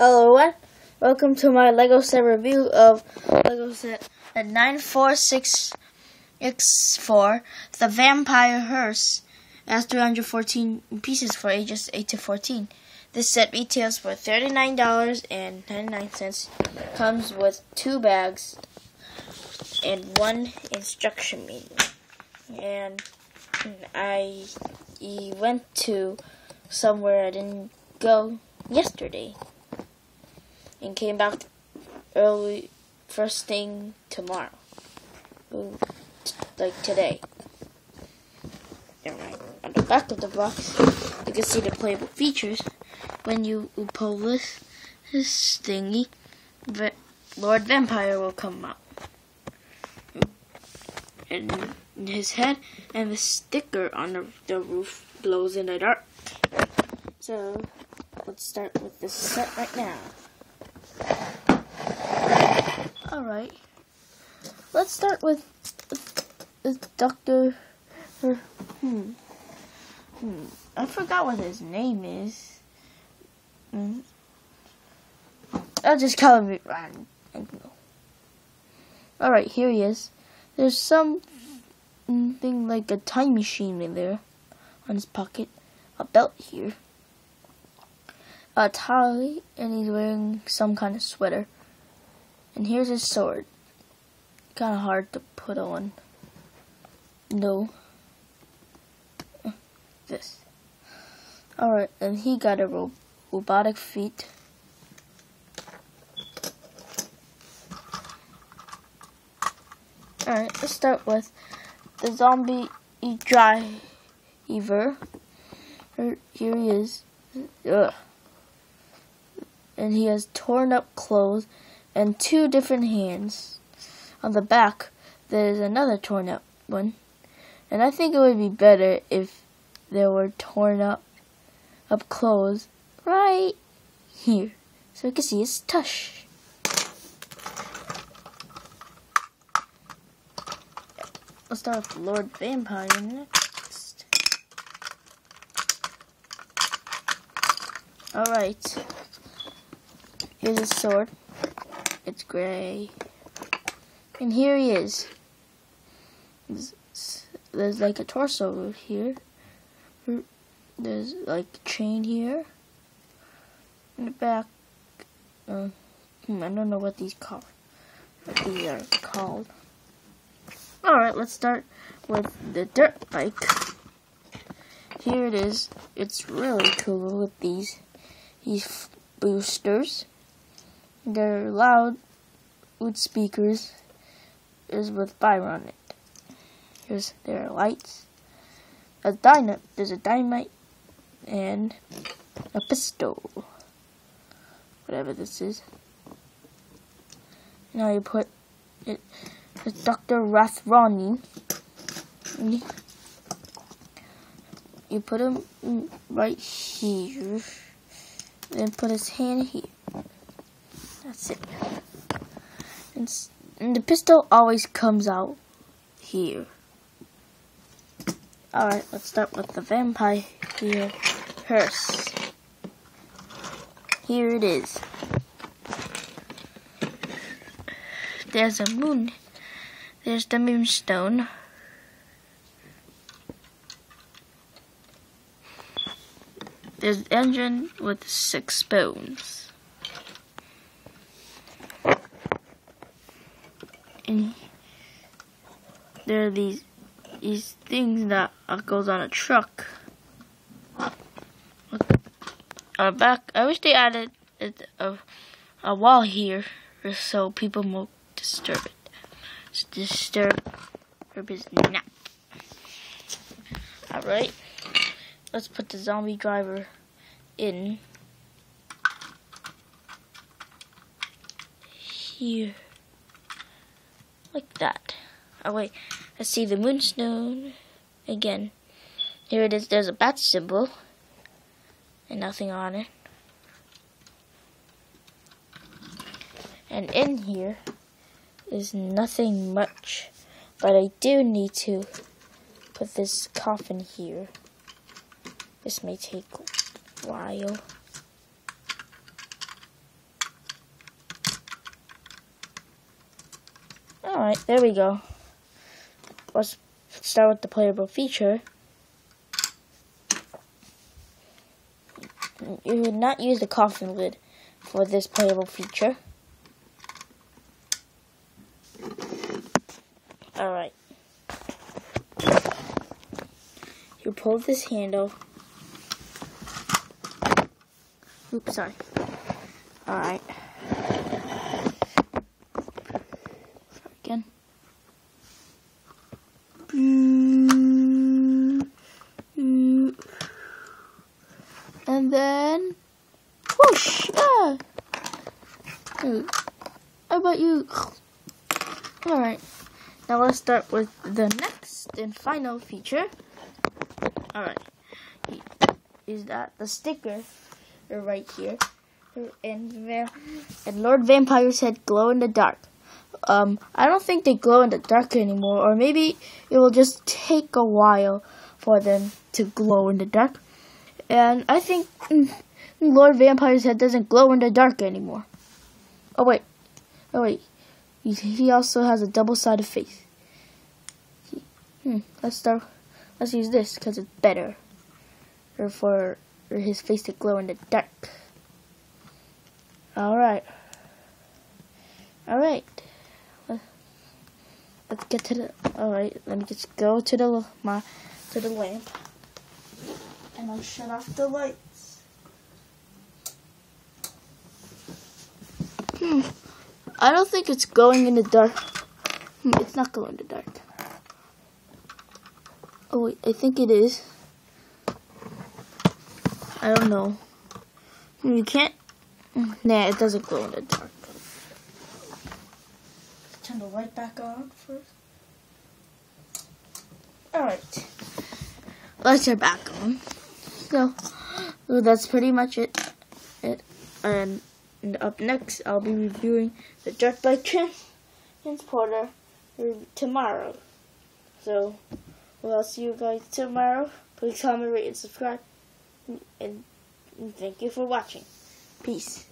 Hello everyone, welcome to my Lego set review of Lego set at 946X4, the Vampire Hearse. It has 314 pieces for ages 8 to 14. This set retails for $39.99. Comes with 2 bags and 1 instruction manual. And I went to somewhere I didn't go yesterday and came back early first thing tomorrow, like today. And right on the back of the box you can see the playable features. When you pull this thingy, Lord Vampire will come out, and his head and the sticker on the roof glows in the dark. So let's start with this set right now. Alright, let's start with Dr. I forgot what his name is. I'll just call him Ryan. Alright, here he is. There's something like a time machine in there on his pocket. A belt here. A tie, and he's wearing some kind of sweater. And here's his sword. Kind of hard to put on. No. This. Alright, and he got a robotic feet. Alright, let's start with the zombie driver. Here he is. Ugh. And he has torn up clothes and 2 different hands. On the back, there's another torn up one. And I think it would be better if there were torn up clothes right here, so you can see his tush. Let's start with Lord Vampire next. Alright. Here's his sword. It's gray. And here he is. There's like a torso here. There's like a chain here. In the back. I don't know what these are called. Alright, let's start with the dirt bike. Here it is. It's really cool with these boosters. They're loud with speakers. Is with fire on it. Here's their lights. There's a dynamite and a pistol. Whatever this is. Now you put it. It's Dr. Rathrani. You put him right here. Then put his hand here. That's it. And the pistol always comes out here. Alright, let's start with the Vampire Hearse. Here it is. There's a moon. There's the moonstone. There's the engine with 6 bones. And there are these things that goes on a truck. On the back, I wish they added a wall here so people won't disturb it. Disturb his nap. Alright, let's put the zombie driver in here. Like that. Oh wait, let's see the moonstone again. Here it is. There's a bat symbol and nothing on it. And in here is nothing much, but I do need to put this coffin here. This may take a while. Alright, there we go. Let's start with the playable feature. You would not use the coffin lid for this playable feature. Alright. You pull this handle. Oops, sorry. Alright. Again. And then whoosh! Ah! How about you? Alright. Now let's start with the next and final feature. Alright. Is that the sticker right here. And Lord Vampire's head glow in the dark. I don't think they glow in the dark anymore, or maybe it will just take a while for them to glow in the dark. And I think Lord Vampire's head doesn't glow in the dark anymore. Oh wait. He also has a double-sided face. Let's use this because it's better for his face to glow in the dark. Alright. Let's get to the. Alright, let me just go to the lamp, and I'll shut off the lights. I don't think it's glowing in the dark. It's not glowing in the dark. Oh wait, I think it is. I don't know. You can't. Nah, it doesn't glow in the dark. Turn the light back on first. Alright. Lights are back on. So that's pretty much it. And up next, I'll be reviewing the Dirt Bike Transporter tomorrow. So, I'll see you guys tomorrow. Please comment, rate, and subscribe. And thank you for watching. Peace.